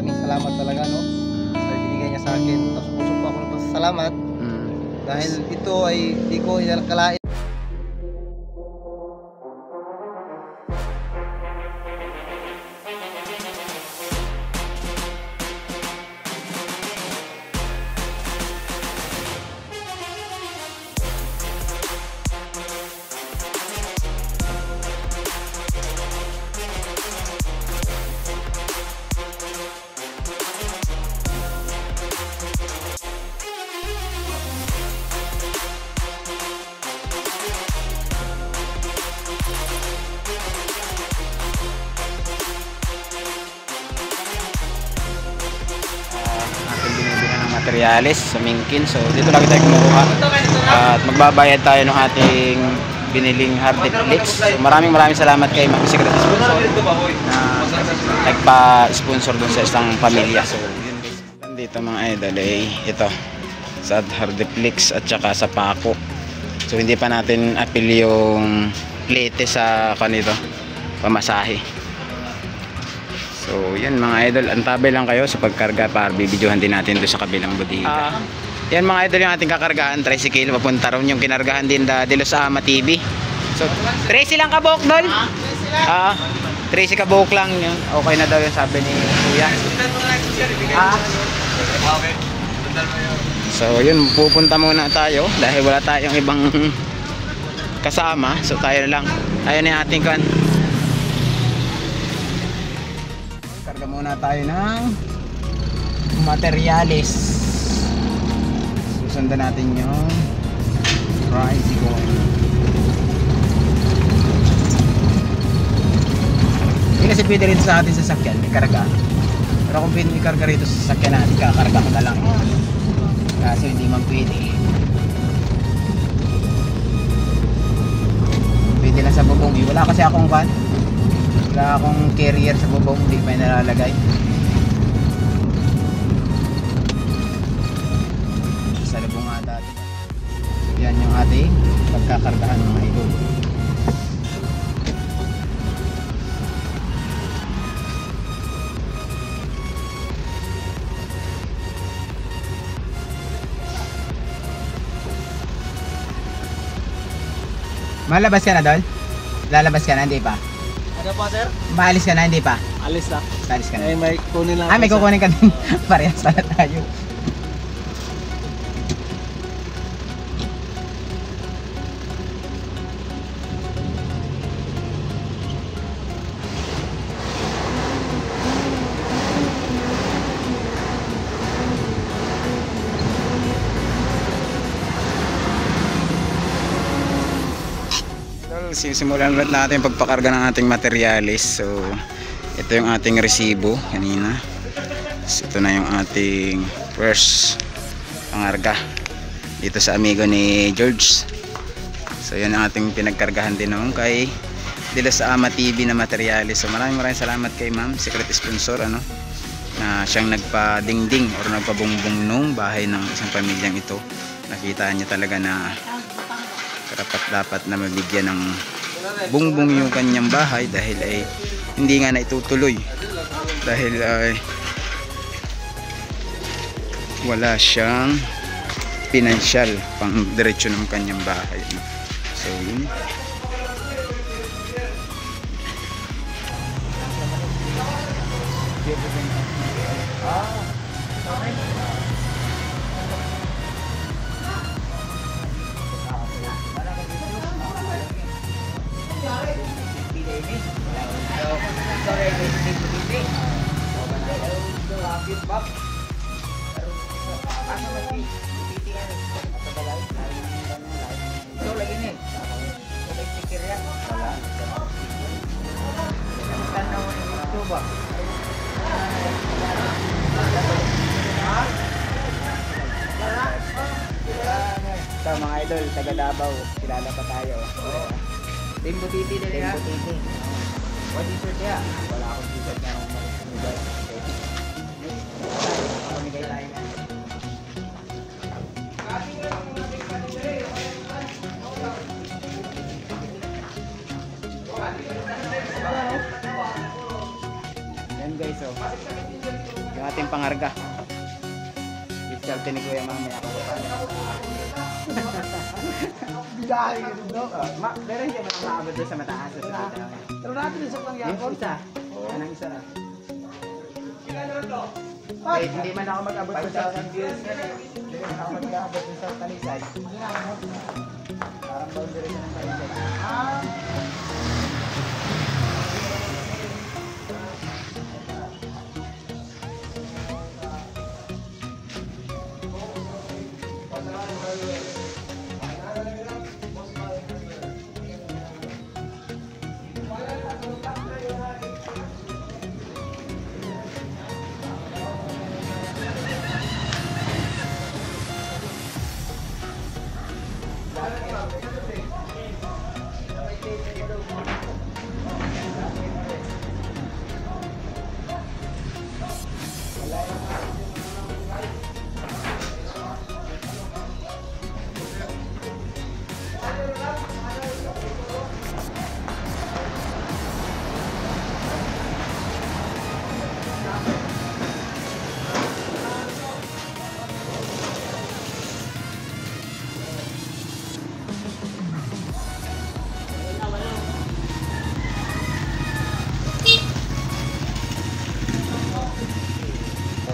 maraming salamat talaga, no, sa binigay niya sa akin. Tapos puso po ako ng pasasalamat dahil ito ay di ko inakalain. Materialis sa Mingkin. So dito lagi tayo kumukuha at magbabayad tayo ng ating biniling Hardiflix. So maraming salamat kay Ma'am Secret Sponsor na nagpa-sponsor dun sa isang pamilya. So yun dito mga idol ay ito sa Hardiflix at saka sa Paco. So hindi pa natin appeal yung plate sa kanito pamasahe. So yan mga idol, antabay lang kayo sa pagkarga para bibidyohan din natin doon sa kabilang bodega. Yan mga idol yung ating kakargaan, tricycle papunta ron yung kinargahan din de Los Ama TV. So 13 lang kabok doon. 13 kabok lang yun. Okay na daw yung sabi ni Kuya. So yun, pupunta muna tayo dahil wala tayong ibang kasama. So tayo lang. Tayo na yung ating kan. Karga muna tayo ng materialis. Susundan natin yung tricycle. Hindi kasi pwede rin sa ating sasakyan may karga. Pero kung pwede ikarga rito sa sasakyan natin, kakarga ko na lang. Kaso hindi man pwede. Pwede lang sa bubong. Wala kasi akong van. Wala akong carrier sa bubong, hindi pa yung nalalagay. Sa lubong ata ito. Yan yung ating pagkakargahan ng mga ito. Malabas ka na doon? Lalabas ka na, hindi pa? Ano pa, sir? Maalis ka na, hindi pa? Alis na. Alis ka na. May kunin lang. May kukunin ka din. Parehas na tayo. Sisimulan ulit natin pagpakarga ng ating materialis. So ito yung ating resibo kanina. So, ito na yung ating first pangarga dito sa amigo ni George. So yan ang ating pinagkargahan din noon kay De Los Ama TV na materialis. So maraming salamat kay Ma'am Secret Sponsor na siyang nagpa-dingding or nagpa-bungbong nung bahay ng isang pamilyang ito. Nakita niya talaga na dapat na mabigyan ng bungbong yung kanyang bahay dahil ay hindi nga na itutuloy dahil ay wala siyang financial pang diretsyo ng kanyang bahay. So yun. So mga idol, taga Davao, kilala pa tayo. Timbo Titi din ya. Timbo Titi. What t-shirt ya? Wala akong t-shirt na akong mag-migay. Pamigay tayo na. Yan guys, oh. Yung ating pangarga. Specialty ni Kuya mamaya ako pa. Bilahay ka rin daw. Pero hindi mo nang maabot doon sa mataas. Pero natin yung sa Yung pangyapon. isa. Yan ang isa. Wait, hindi man ako mag-abot sa views nga eh. Hindi man ako mag-abot sa talisay. Parang boundary na ng talisay.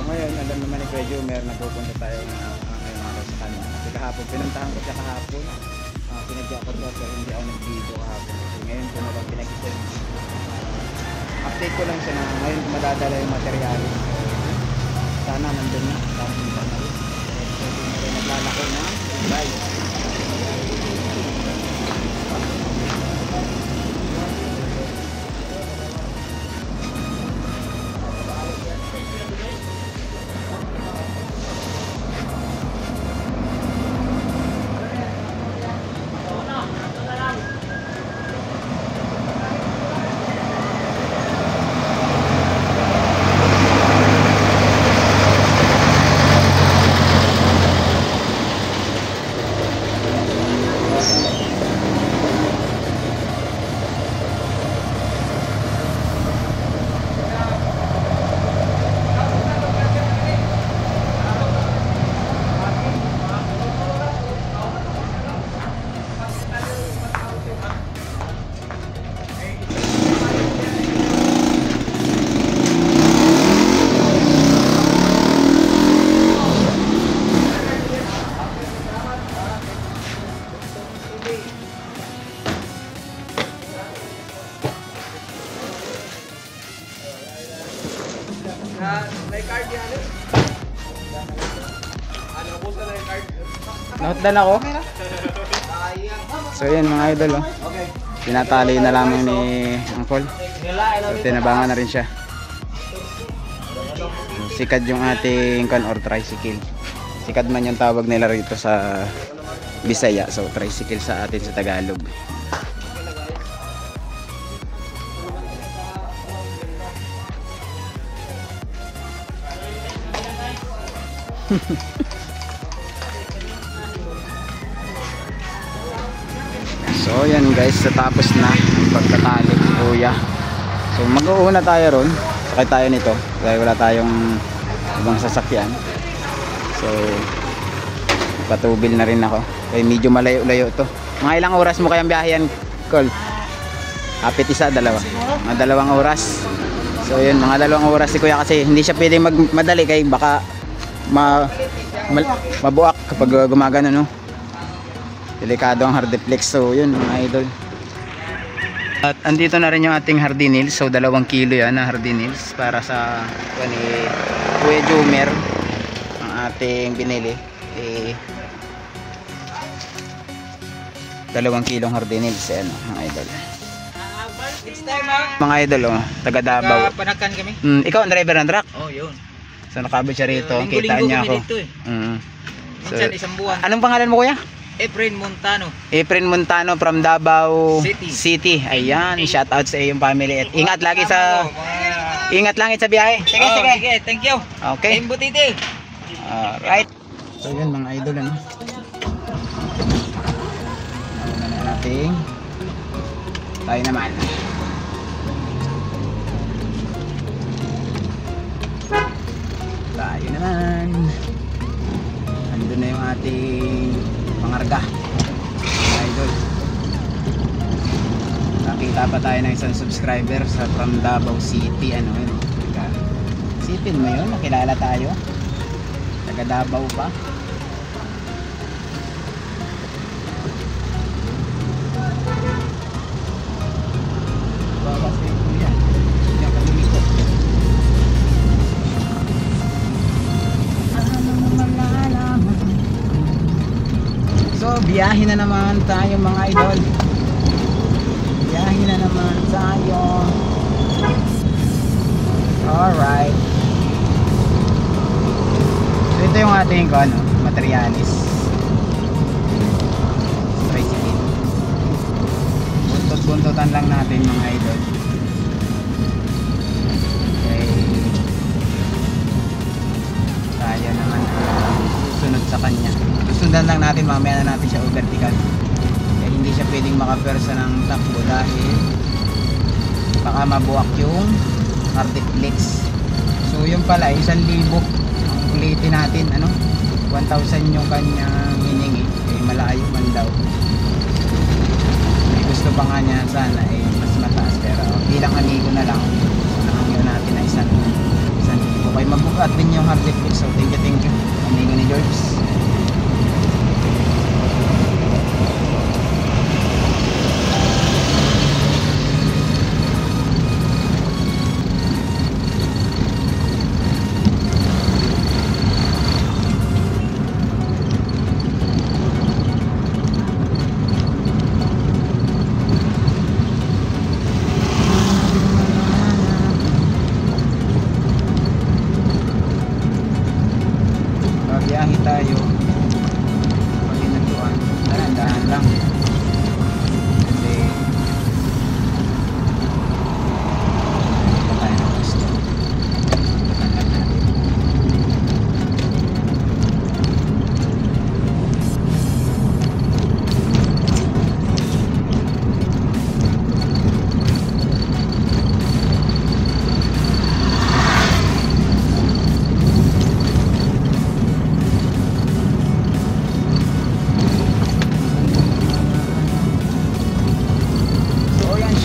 Ngayon, alam naman ni Kuya Jumer na pupunta tayo ngayong araw sa kanya. Kasi kahapon, pinuntahan ko siya kahapon. Pinagya ko siya pero hindi ako nag-video kahapon. Kasi ngayon ko na lang pinag-isip. Update ko lang siya na ngayon ko madadala yung materialis. Sana nandun na. Tapos na rin. Pwede na rin naglalako na. Bye. Nakatdan ako. So yun mga idol oh. Tinatali na lamang ni Uncle. So tinabangan na rin siya. Sikad yung ating kan or tricycle. Sikad man yung tawag nila rito sa Bisaya. So tricycle sa atin sa Tagalog. So yan guys, tapos na ang pagkatali kuya. So mag-uuna tayo ron. Sakay tayo nito dahil wala tayong ibang sasakyan. So patubil na rin ako. Kaya medyo malayo-layo to. Mga ilang oras mo kayang biyahe yan, Col? Hapit isa, dalawa. Mga 2 oras. So yun, mga 2 oras si kuya kasi hindi siya pwedeng magmadali kaya baka mabuak kapag gumagano no. Delikado ang hardiplex. So yun mga idol. At andito na rin yung ating hardinils. So 2 kilo yan na hardinils para sa ni Kuya Jumer ang ating binili. 2 kilong hardinils yan mga idol. Mga idol oh, taga Davao. Panakan kami. Ikaw ang driver ng truck? Oh, yun. So nakabot siya rito, Linggo-linggo kita niya kami ako. dito eh. So, Minsan isang buwan. anong pangalan mo kuya? Efren Montano. Efren Montano from Davao City. City. Ayan, shout out sa iyong family. At ingat lagi sa langit sa biyahe. Sige, Oh, sige. sige, thank you. Okay. Team Butiti. Alright. So yun mga idol ano. Ano na natin. Tayo naman. ating pangarga mga idol. Nakita pa tayo ng isang subscriber sa from Davao City, ano yun, isipin mo yun, nakilala tayo, taga Davao pa. So biyahe na naman tayo mga idol, biyahe na naman tayo. Alright, so ito yung ating materialis, tricycle. Buntot-buntotan lang natin mga idol. Okay, tayo naman susunod sa kanya. Susundan lang natin, mamaya na natin siya vertical. Kaya hindi siya pwedeng makapersa ng takbo dahil baka mabuwak yung Ardeflex. So yung pala 1,000 ang ulitin natin, 1,000 yung kanyang hiningi, malayo man daw. May gusto pa nga niya sana mas mataas, pero bilang amigo na lang nakangyo natin na 1,000. Okay, mabukat din yung Ardeflex. So thank you amigo ni George. Biyahe tayo pag inatuan, dahan-dahan lang kasi tayo ng gusto.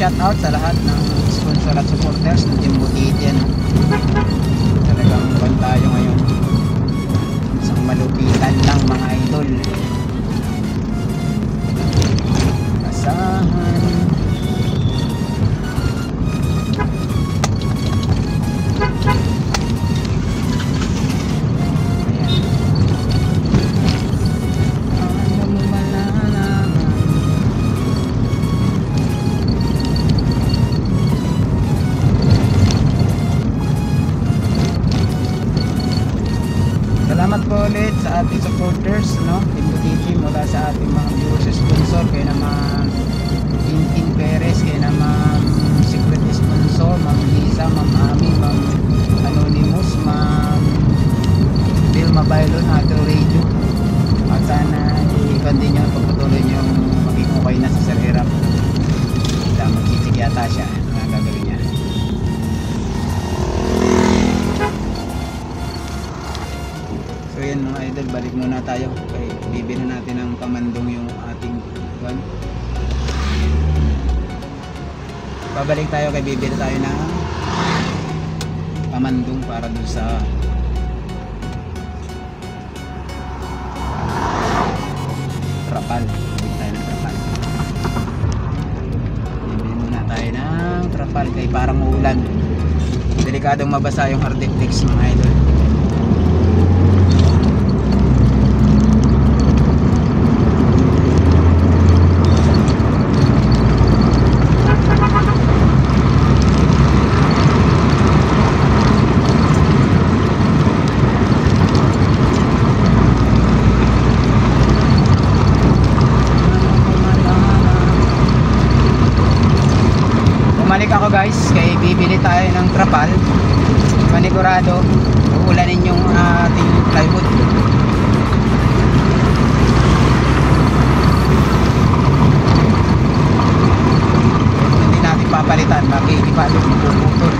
Shout out sa lahat ng sponsor at supporters ng Team Butiti. Talagang buwan tayo ngayon, isang malupitan lang mga idol. Kasahan po ulit sa ating supporters, Team Butiti, mula sa ating mga viewers sponsor, kaya naman Tintin Perez, kaya naman secret sponsor, Ma'am Lisa, Ma'am Ami, Ma'am Anonymous, Ma'am Vilma Bailon, Auto Radio. At sana i-continue nyo, pagpatuloy nyo maging okay na sa Sir Hirap. Magsisig yata siya ang gagawin niya. So yan mga idol, balik muna tayo. Okay, bibili natin ng pamandong yung ating one. Babalik tayo kay bibili tayo ng pamandong para dun sa trapal. Bibili tayo ng trapal. Bibili muna tayo ng trapal kay parang uulan. Delikadong mabasa yung Ardeflex mga idol. Bumalik ako guys, kay bibili tayo ng trapal. Manigurado uulanin yung ating plywood. Hindi natin papalitan, makikipalo yung puputol.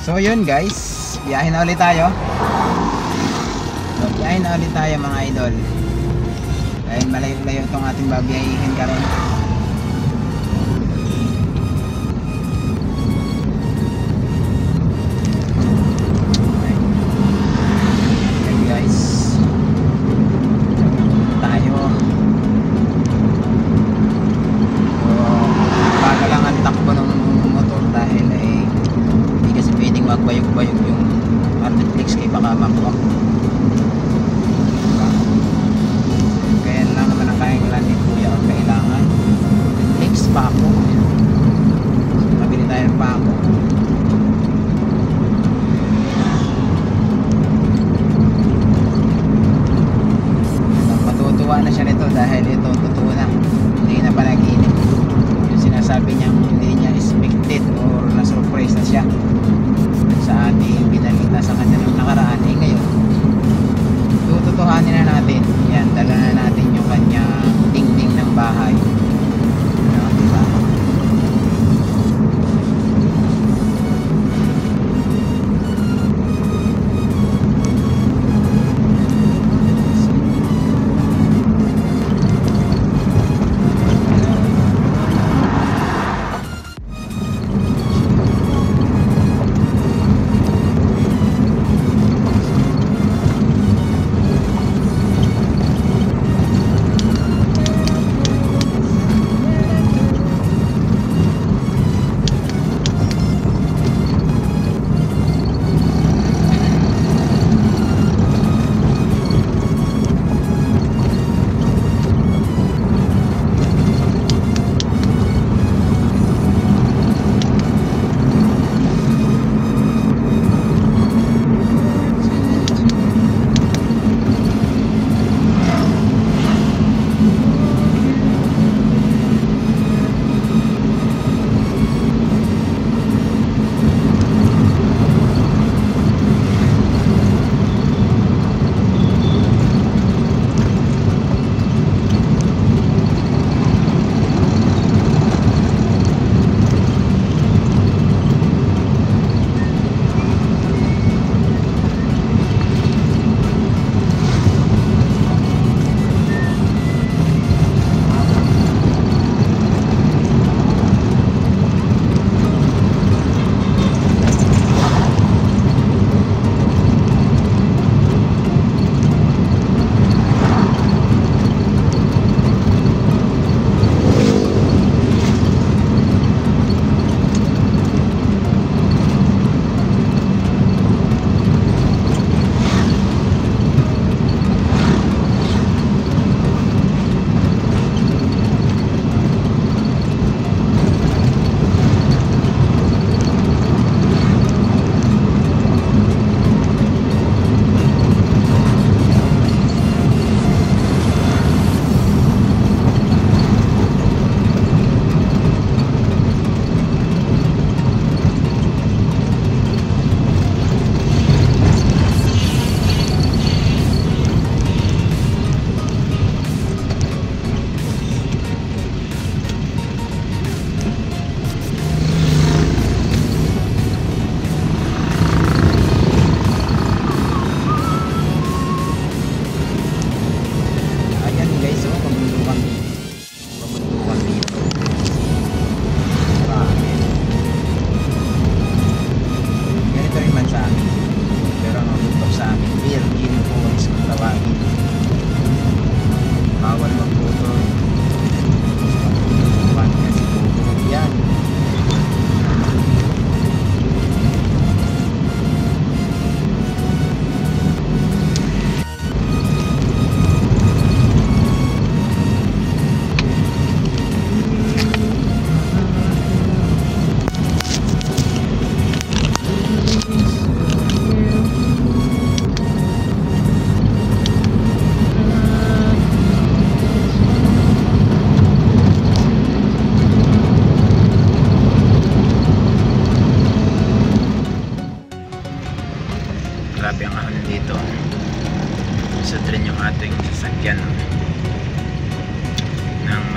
So yun guys, biyahe na ulit tayo. So, biyahe na ulit tayo mga idol. Dahil malayo-layo itong ating babiyahin ka rin. Okay guys, tayo. So, bago lang ang takbo ng motor dahil pwedeng magbayog-bayog yung Artiflex kay baka makuha. Kaya lang naman ang kailangan ni Kuya ang kailangan.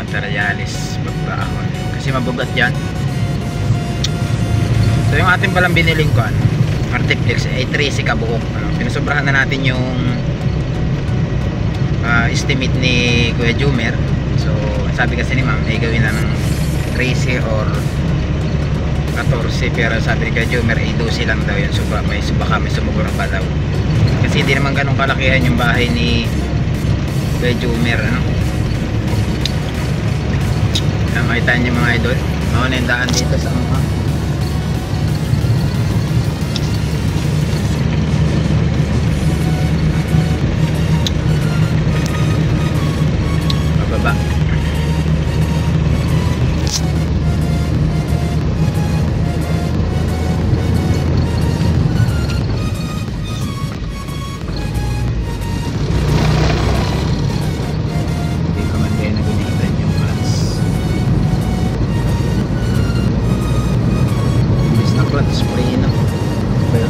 materialis pagbaahon kasi mabugat yan. So yung ating palang biniling ko Artiflex ay 3C kabuok. Pinusobrahan na natin yung estimate ni Kuya Jumer. So sabi kasi ni ma'am ay gawin na ng 13 or 14, pero sabi ni Kuya Jumer ay 12 lang daw yun. So baka may sumugurang pa daw kasi hindi naman ganun kalakihan yung bahay ni Kuya Jumer, makita niyo mga idol, mauna yung daan dito sa mga pababa. Spray na pero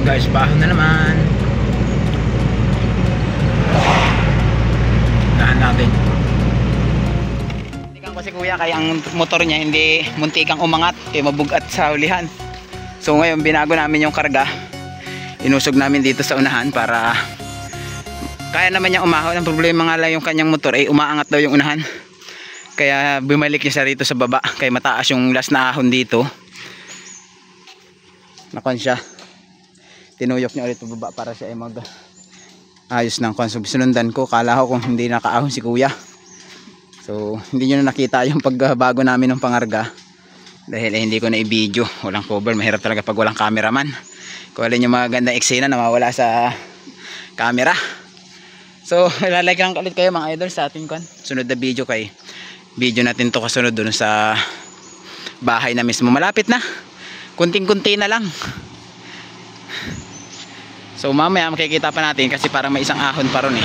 guys, baho na naman. Dahan natin. Muntikan ko si kuya kaya ang motor niya hindi muntikang umangat kaya mabugat sa ulihan. So ngayon binago namin yung karga. Inusog namin dito sa unahan para kaya naman niya umahon. Ang problema nga lang yung kanyang motor ay umaangat daw yung unahan. Kaya bumalik niya siya rito sa baba kaya mataas yung last na ahon dito. Nakon siya. Tinuyok niya ulit baba para siya ay mag ayos ng konsum. Sinundan ko, kala ko kung hindi nakaahon si kuya. So hindi nyo na nakita yung pagbago namin ng pangarga dahil hindi ko na i-video, walang cover. Mahirap talaga pag walang cameraman. Kung alin yung mga gandang eksena na mawala sa camera. So ilalike lang ulit kayo mga idol sa ating sunod na video. Kay video natin to kasunod dun sa bahay na mismo. Malapit na, kunting-kunti na lang. So mamaya makikita pa natin kasi parang may isang ahon pa ron eh.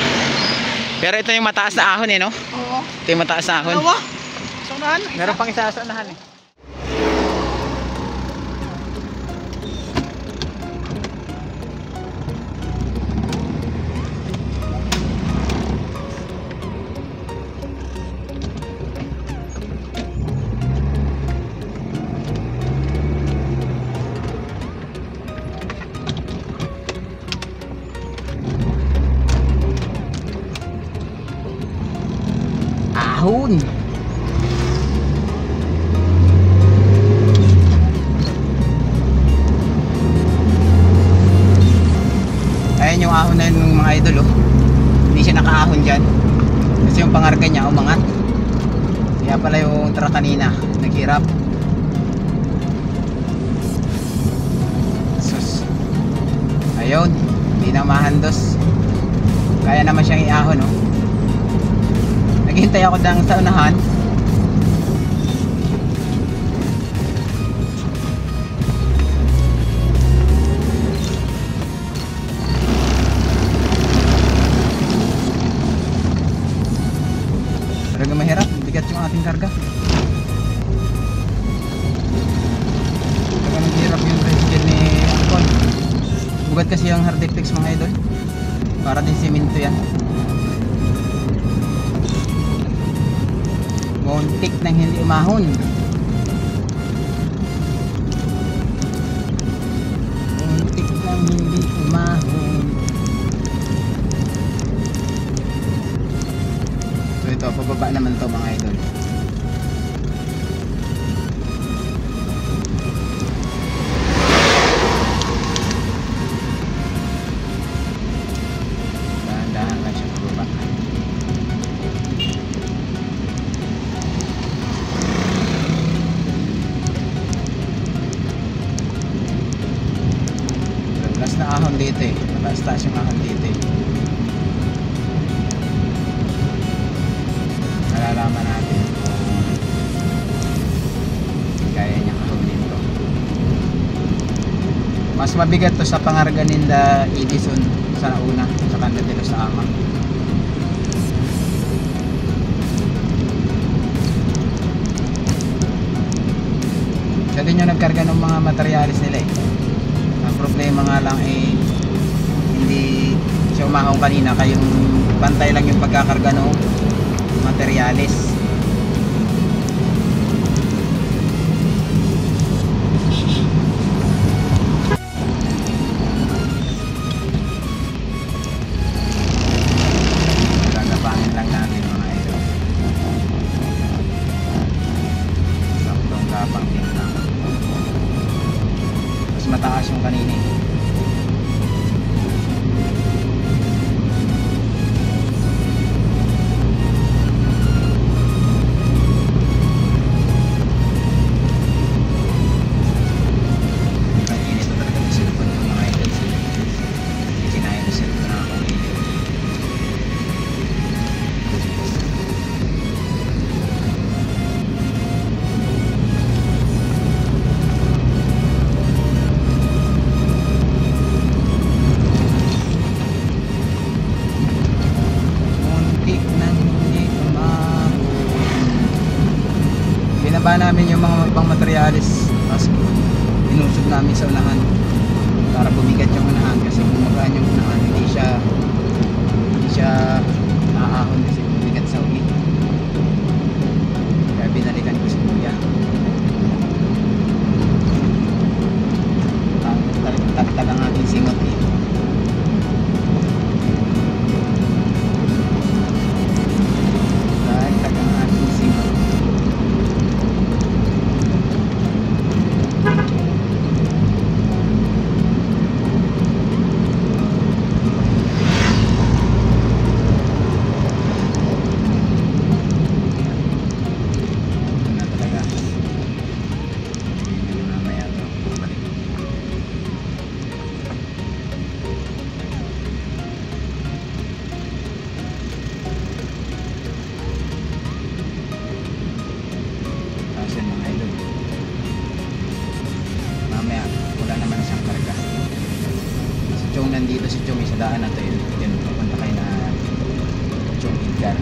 Pero ito yung mataas na ahon eh, no? Oo. Ito yung mataas na ahon. Dalawa. Sa unahan. Meron pang isa sa unahan eh. Ahon. Ayan yung ahon na yun mga idol oh. Hindi siya nakaahon dyan kasi yung pangarga niya umangat. Kaya pala yung truck kanina naghirap. Sus. Ayun, hindi na mahandos. Kaya naman siyang iahon oh. Naghihintay ako dang sa unahan. Talaga mahirap, bigat yung ating karga. Talaga mahirap yung tricycle ni Angkol. Bugat kasi yung Hardeflex mga idol. Para din simento yan. Muntik nang hindi umahon. Muntik nang hindi umahon. So ito, pababa naman to mga idol. Dahan-dahan lang siya pababa. na ahon dito eh. Mataas-taas yung ahon dito eh. Nalalaman natin kung kaya niyang ahon to. Mas mabigat to sa pangarga ninda Edison sa una, sa kanda dito sa ama. Siya din yung nagkarga ng mga materialis nila eh. Ang problema nga lang eh, hindi siya umahong kanina, kayong pantay lang yung pagkakarga ng materialis. Gagapangin lang natin mga ito. Saktong gapang din lang. Mas mataas yung kanina eh. Binaba namin yung mga pang materialis, tapos inusog namin sa unahan para bumigat yung unahan, kasi kung magaan yung unahan hindi siya naahon kasi bumigat sa uwi. Kaya binalikan ko si kuya. Tagtag ang aking singot eh. Tagtag ang aking singot. Nandito si Chong sa daan na to yun. Yan, papunta kayo na Chong Edgar.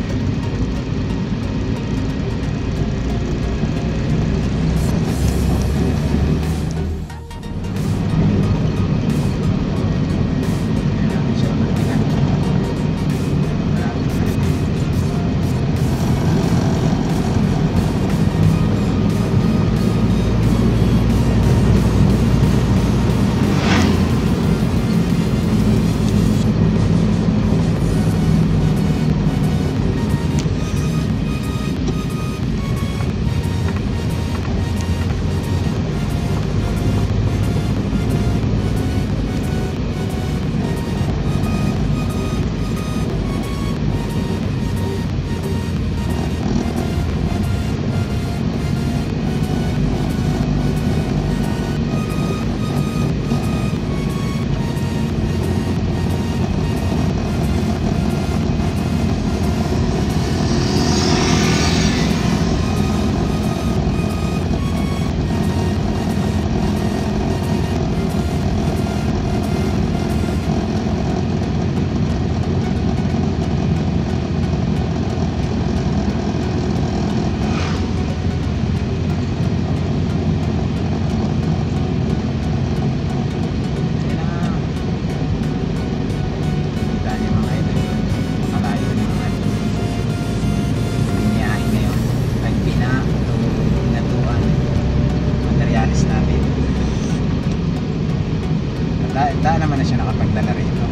Daan naman na siya nakapagdala rito.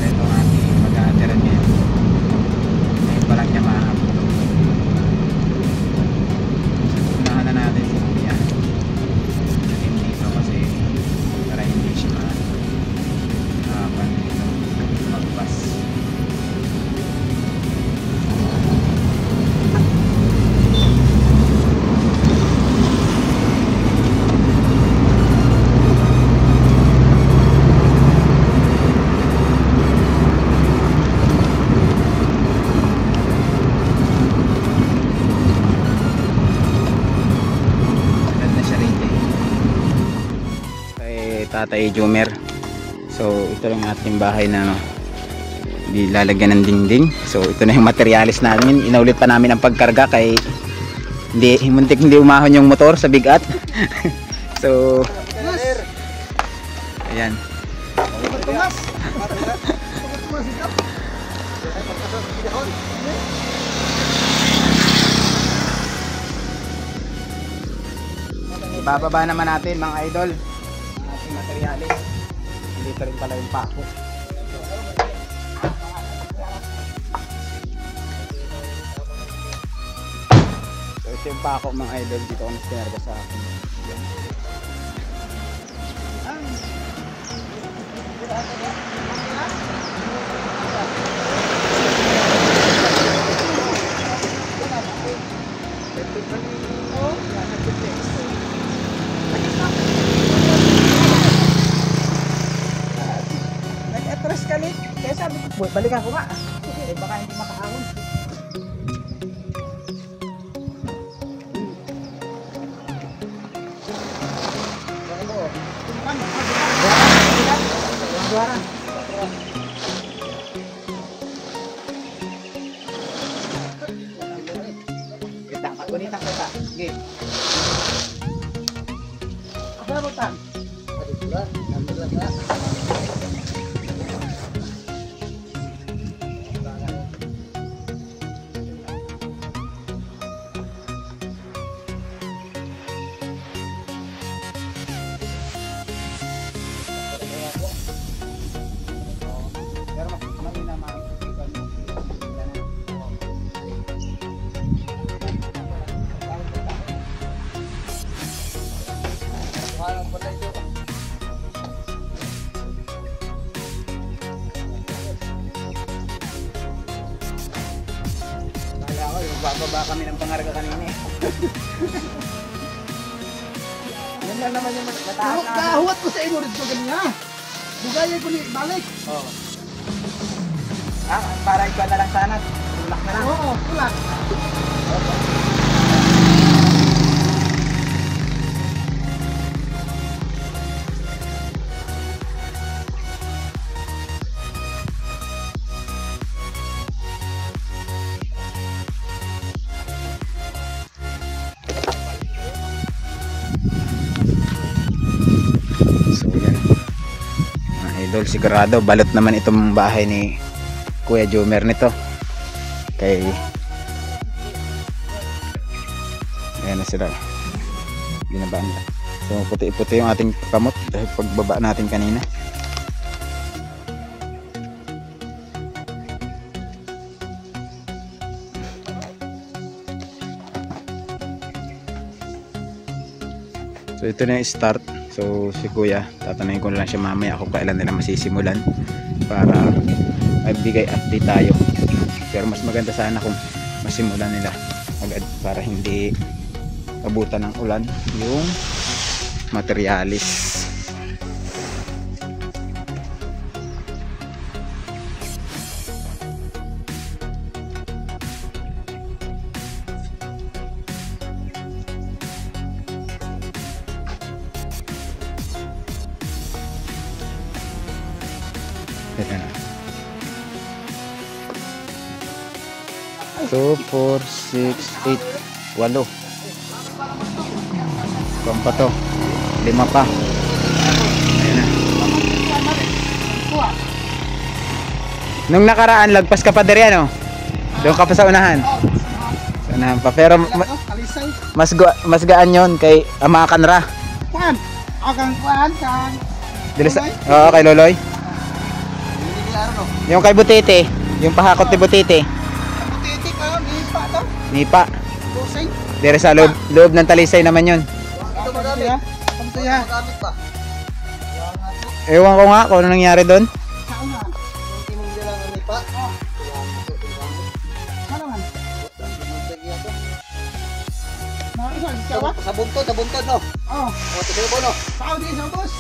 Ito ang ating mag-aatiran ngayon. Ngayon pa lang niya maahapon. Unahan na natin si Kuya. Natin dito kasi para hindi siya mahapan dito magpas. Tatay Jumer. So ito lang ating bahay na lalagyan ng dingding. So ito na yung materialis namin. Inaulit pa namin ang pagkarga kay hindi umahon yung motor sa bigat. So ayan. Ibababa naman natin mga idol ating materialis. Dito rin pala yung pako. So ito yung pako mga idol. Dito ako nasinarga sa akin. Yan. Nag-atras ka lit. Kaya sabi ko, balikan ko nga. Eh baka hindi makaahon. Gunita ko ta. Sige. Apa mo tan? Bababa kami ng pangarga kanina eh. Yan lang naman yung mataas na. Kahuwat ko sa ino rin ko ganyan. Bugaya ko ni balik. Oo. Para ikaw na lang sana. Tulak na lang. Oo, tulak. So yan mga idol, sigurado balot naman itong bahay ni Kuya Jumer nito kay ayan na sila, binabaan na. So puti-puti yung ating kamot dahil pagbaba natin kanina. So ito na yung start. So si Kuya, tatanungin ko na lang siya mamaya kung kailan nila masisimulan para magbigay update tayo. Pero mas maganda sana kung masimulan nila agad para hindi abutan ng ulan yung materialis. Ito na. 2, 4, 6, 8, 8. Pang pa to. 5 pa. Ayan na. Nung nakaraan, lagpas ka pa diri ano? Doon ka pa sa unahan. Sa unahan pa. Pero mas gaan yon kay Amakan ra. Kuan. Agang kuan kan. Oo, kay Loloy. Yung kay Butete, yung pahakot ni Butete. Butete ka, nipa to. Nipa. Dosing. Dire sa loob ng Talisay naman yun. Ito madami. Ito ya. Magamit pa. Ewan ko nga kung ano nangyari doon. Saan na? Timong bilang ang nipa. Ano man? Sa buntod no? Oo. O, tigil ko no? Saan din sa bus?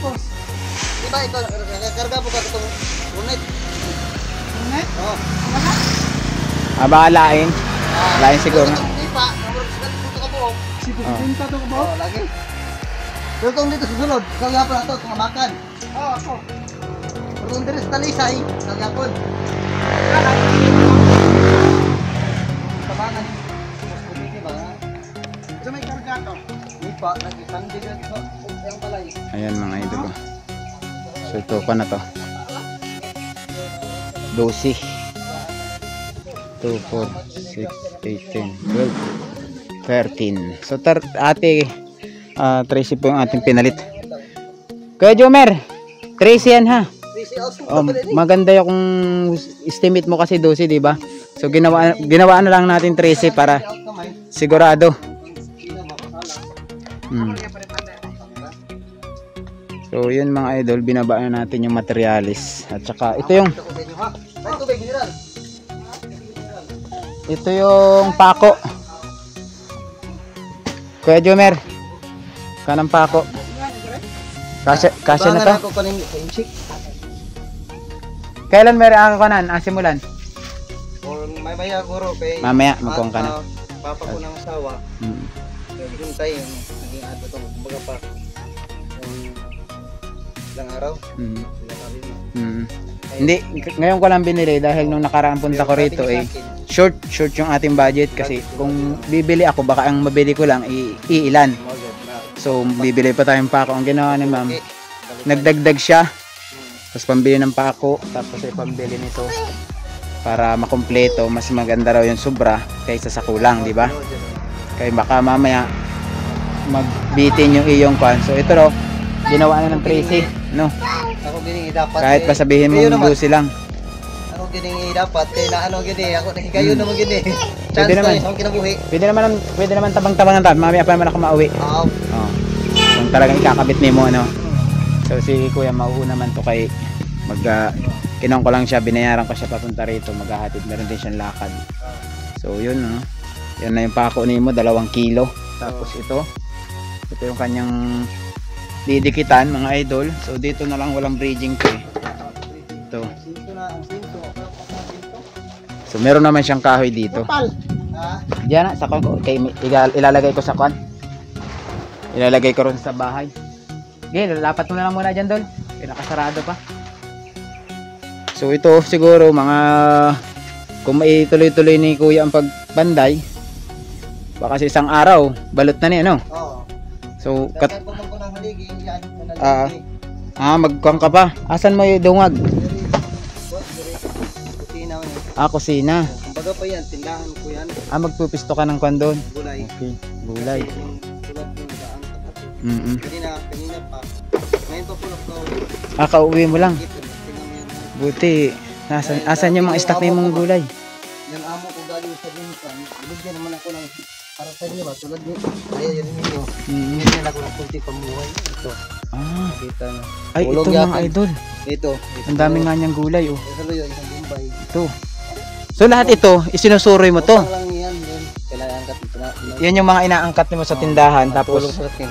Bus. Diba ito, nakakarga po ka itong unit? Unit? Oo. Lain. Lain siguro. Hindi pa, namarag sa ganito ka po. Sipag-pinta ito ka po? Oo, lagi. Pero kung dito susunod, ikaw yapon na ito, tumamakan. Oo, ako. Pero kung dito sa talisay, ikaw yapon. Tabangan. Mas kumiti ba? Sa may karga to. Hindi pa, nag-isang din ito. Yung balay. Ayan mga idol ko. So ito pa na to. 12. 2, 4, 6, 8, 10, 12, 13. So ate, 13 po yung ating pinalit. Kuya Jomer, 13 yan ha. Oh, maganda yung estimate mo kasi 12, di ba? So ginawa na lang natin 13 para sigurado. So yun mga idol, binabaan natin yung materialis. At saka ito yung pako. Kuya Jomer, kanang pako. Kasya na to? Kailan meron ako kanan? Simulan? Mamaya guro kay Mamaya, magkuhan ka na. Papa ko ng asawa. Hintay yung naging ato itong kumbaga pa. Ilang araw. Hindi, ngayon ko lang binili dahil nung nakaraang punta ko rito short yung ating budget kasi kung bibili ako baka ang mabili ko lang iilan. So bibili pa tayong pako. Ang ginawa ni ma'am, nagdagdag siya. Tapos pambili ng pako, tapos pambili nito para makumpleto. Mas maganda raw yung sobra kaysa sa kulang, di ba? Kaya baka mamaya magbitin yung iyong kwan. So ito raw, ginawa na ng 13, no? Ako giningi dapat. Kahit pa sabihin mo 12 lang. Ako giningi dapat na ano gini, ako nakigayo naman gini. Pwede naman. Sa kinabuhi. Pwede naman tabang-tabangan ta. Mamaya pa naman ako mauwi. Oo. Oh. Kung talagang ikakabit nimo ano. So si Kuya mauuna naman to kay kinong ko lang siya, binayaran ko siya papunta rito, maghahatid, meron din siyang lakad. So yun no. Yan na yung pako nimo, 2 kilo. Tapos ito yung kanyang didikitan mga idol. So dito na lang walang bridging to eh. Ito. So meron naman siyang kahoy dito. Diyan na sa kon ko kay ilalagay ko sa kon. Ilalagay ko ron sa bahay. Okay, lalapat mo na lang muna dyan, Dol. Pinakasarado pa. So ito siguro mga kung maituloy-tuloy ni Kuya ang pagbanday, baka sa isang araw balot na niya, no? Oo. So magkuhan ka pa. Asan mo yung dungag? Kusina. Kusina. Kumbaga pa yan, tindahan ko yan. Magpupisto ka ng kwan doon. Gulay. Okay, gulay. Kanina pa. Ngayon pa po na Kauwi mo lang. Buti. Asan yung mga stock na yung mga gulay? Yung amo ko galing sa Binsan, bigyan naman ako ng para sa inyo ba? Tulad nyo. Ayaw yun ninyo. Bigyan ako ng kunti pamuhay. Ito. Kita na. Ay, ito mga idol. Ito. Ang dami nga niyang gulay, oh. Ito yun, isang Bombay. Ito. So lahat ito, isinusuroy mo to? Lang yan, yun. Kailangan angkat ito na. Yan yung mga inaangkat mo sa tindahan, tapos Tulong sa akin.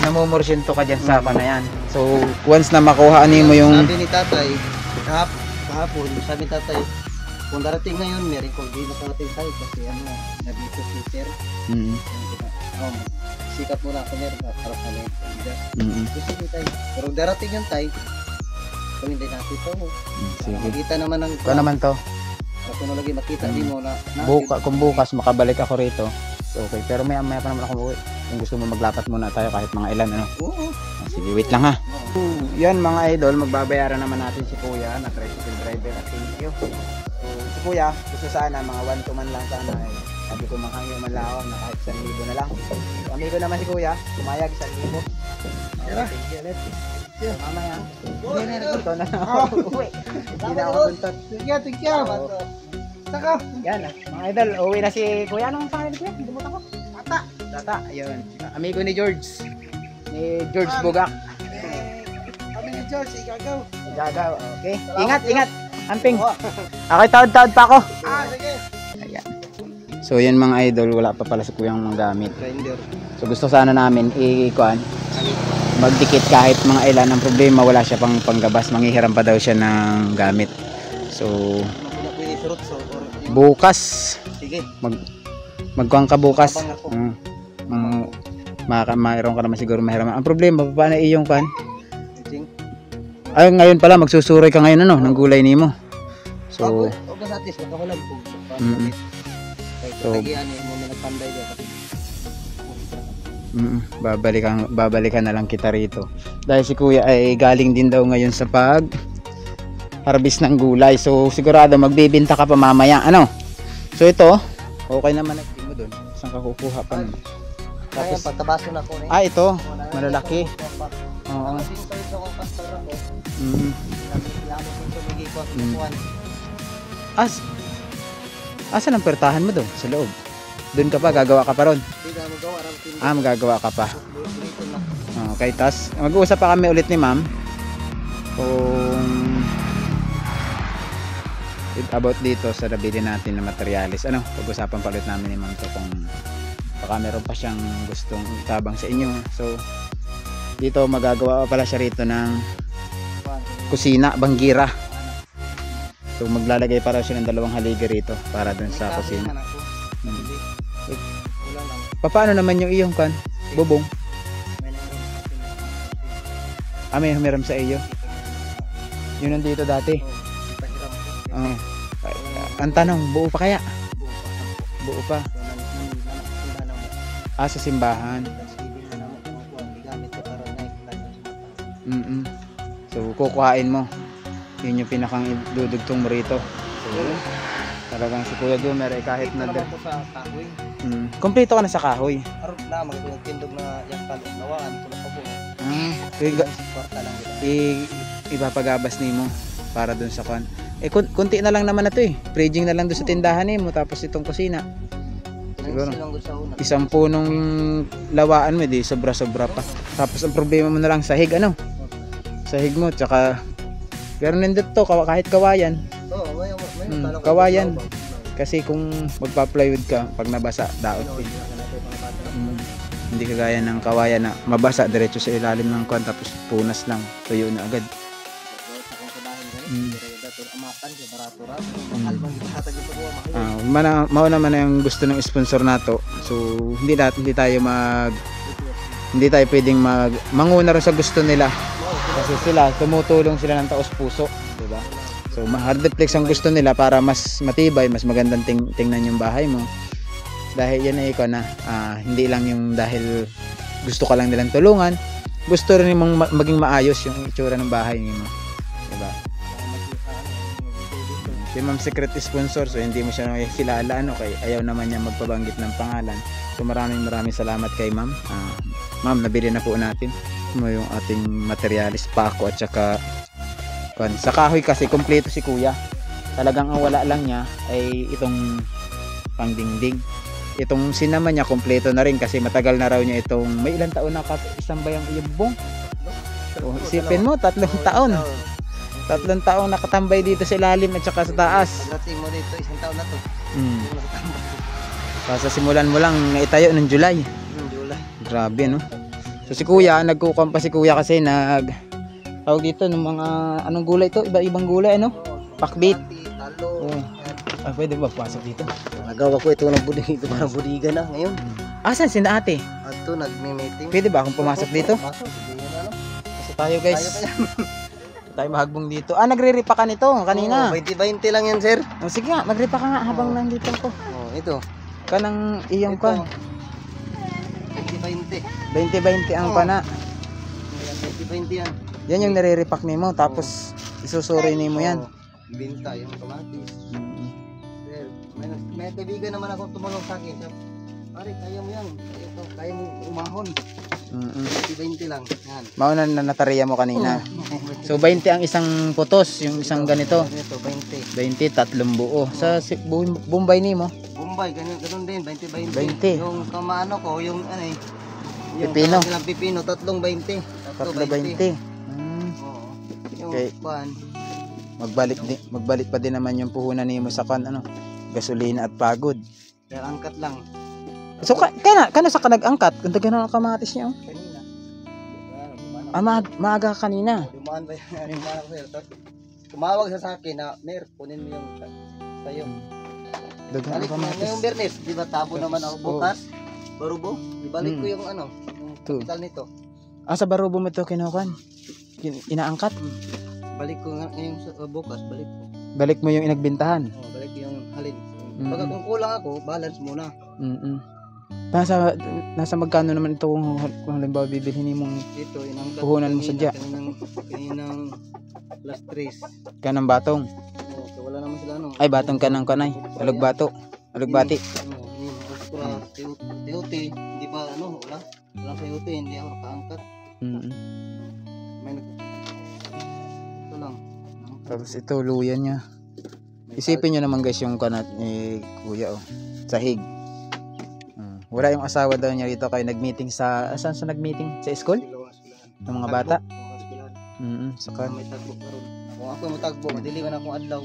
namumursyento ka dyan sa na yan. So once na makuha mo yung Sabi ni tatay, kahapon, sabi ni tatay, kung darating ngayon, meron kung di nakarating tayo kasi nabito si sir. Sikat muna ako meron para sa meron. Sige tayo. Pero darating yun tayo, kung hindi natin ito, makikita naman ng Ito naman to. kung lagi makita di mo na Kung bukas makabalik ako rito, so okay. Pero maya pa naman ako uwi. Kung gusto mo maglapat muna tayo kahit mga ilan, ano? Oo. Sige, wait lang ha. Yan mga idol, magbabayaran naman natin si Kuya na tricycle driver at thank you. So si Kuya, gusto sana mga 1 to man lang sana eh. Sabi ko makahingyo man lang ako na kahit 1,000 na lang. So amigo naman si Kuya, pumayag 1,000. Thank you ulit. Mamaya. Hindi na ito na ako uwi. Hindi na ako buntot. Thank you. Saka. Yan mga idol, uwi na si Kuya. Anong pangalan ni Kuya? Dumutan ko. Tata, ayun. Amigo ni George. Ni George Bugak. Kami ni George, igagaw. Igagaw, okay. Ingat. Amping. Okay, taod-taod pa ako. Sige. Ayan. So yan mga idol, wala pa pala si Kuyang mga gamit. Grinder. So gusto sana namin magdikit kahit mga ilan. Ang problema, wala siya pang panggabas. Manghihiram pa daw siya ng gamit. So bukas sige. magkuhan ka bukas. mayroon ka naman siguro mahiraman. Ang problema, paano iyong kan? Ting. Ay, ngayon pala, magsusuroy ka ngayon ano, ng gulay nimo. So, okay sa atis, makawalan po. Mm. So, tagian mo na nagpanday dia. babalikan na lang kita rito. Dahil si kuya ay galing din daw ngayon sa harvest ng gulay. So, sigurado magbibinta ka pa mamaya. Ano? So, ito, okay naman ang mo doon. Saan ka kukuha pa nun? Kaya pagtabaso na ko eh. Ah, ito, malalaki. Oo. Kasi sa iso ko pastor ako. Mm. Lalo kung tumigi ko kuan. Asan ang pertahan mo doon? Sa loob? Doon ka pa, gagawa ka pa ron? Hindi mo gawa ram tin. Magagawa ka pa. Dito na. Okay, tas mag-uusap pa kami ulit ni ma'am kung about dito sa nabili natin na materialis. Ano, pag-usapan pa ulit namin ni ma'am to kung baka meron pa siyang gustong itabang sa inyo. So, dito magagawa pala siya rito ng kusina, banggira. So, maglalagay para siya ng 2 haligi rito para dun sa kusina. Paano naman yung iyong kan? Bubong? May humiram sa iyo. Yun nandito dati. Oo. Ang tanong, buo pa kaya? Buo pa. Sa simbahan. So, kukuhain mo. Yun yung pinakang idudugtong mo rito. So, talagang si Kuya Jumer ay kahit na sa kahoy. Kompleto ka na sa kahoy. Aron na magtindog na yakal nawaan tulog pa po. Kwarta lang Ipapagabas nimo para dun sa kan. Kunti na lang naman na to eh. Fridging na lang doon sa tindahan nimo tapos itong kusina. Siguro. Isang punong lawaan mo di sobra-sobra pa. Tapos ang problema mo na lang sahig ano? Sahig mo tsaka pero nandito to kahit kawayan. Kawayan. Kasi kung magpa-plywood ka pag nabasa daot din. Hindi kagaya ng kawayan na mabasa diretso sa ilalim ng kwan tapos punas lang tuyo na agad. Mao naman yung gusto ng sponsor nato. So hindi tayo pwedeng manguna rin sa gusto nila. Kasi sila tumutulong sila ng taos puso, di ba? So hardplex ang gusto nila para mas matibay, mas magandang tingnan yung bahay mo. Dahil yan ay ikaw na hindi lang yung dahil gusto ka lang nilang tulungan, gusto rin mong maging maayos yung itsura ng bahay mo, diba? Si Ma'am Secret sponsor, so hindi mo siya kilala ano, kay ayaw naman niya magpabanggit ng pangalan. So maraming salamat kay Ma'am. Ma'am, nabili na po natin yung ating materialis, pako at saka sa kahoy kasi kompleto si Kuya. Talagang ang wala lang niya ay itong pangdingding. Itong sinama niya kompleto na rin kasi matagal na raw niya itong may ilang taon na isang bayang iyubong. Isipin mo 3 taon. 3 taon nakatambay dito sa ilalim at saka sa taas. Dating mo dito 1 taon na to. Sa simulan mo lang naitayo ng July. July. Grabe no. So si Kuya, nagkukuha pa si Kuya kasi tawag dito ng mga anong gulay to, iba-ibang gulay ano? Pakbit. Pwede ba pasok dito? Nagawa ko ito ng dito parang budiga na ngayon. Asan si ate? Ato nagme-meeting. Pwede ba akong pumasok dito? Pasok, Kasi tayo guys. Tayo mahagbong dito. Nagre-repa ka nito kanina. 20-20 lang yan, sir. Sige nga, magrepa ka nga habang nandito ako. Ito. Kanang iyong ka. 20-20. 20-20 ang pana. 20-20 yan. Yan yung nire-repack nimo tapos isusuri nimo yan. Ibenta yung kamatis. Sir, may kaibigan naman ako tumulong sa akin. Pare, kaya mo yan. Kaya mo umahon. 20 lang. Yan. Mauna na natariya mo kanina. So 20 ang isang putos, yung isang ganito. Ito, 20. 20, 3 buo. Sa Bombay nimo? Bombay, ganun din, 20-20. 20. Yung kamano ko, yung ano eh. Yung Pipino. Yung pipino, 3-20. 3-20. Oo. Yung Okay. pan. Magbalik pa din naman yung puhunan nimo sa gasolina at pagod. Kaya angkat lang. So kana sa nag-angkat, kung taga na kamatis niya. Kanina. Maaga ka kanina. Dumaan ba yan? Dumaan ako sir. Tumawag siya sa akin na, Mer, kunin mo yung sayo. Dagang Balik mo kamatis. ngayong Bernes, di ba tabo naman ako bukas? Barubo, ibalik ko yung ano, Ito. Kapital nito. Sa barubo mo ito kinukuhan? Inaangkat? Balik ko ngayong bukas, balik ko. Balik mo yung inagbintahan? Balik ko yung halin. Pagka kung kulang ako, balance muna. Nasa magkano naman ito kung halimbawa bibilhin mong Ito, inangkat. puhunan mo sadya? Kaninang plus 3. Kanang batong? Wala naman sila ano. Ay, batong kanang kanay. Alugbato. Alugbati. Teuti, hindi pa ano, wala. Walang teuti, hindi ako nakaangkat. May ito lang. Tapos ito, luya niya. Isipin nyo naman guys yung kanat ni kuya sahig. Wala yung asawa daw niya dito kayo nag-meeting saan sa nag-meeting? Sa school? Ng mga bata? Saka may tagbo pa ron. Kung ako matagbo, madiliwan akong adlaw.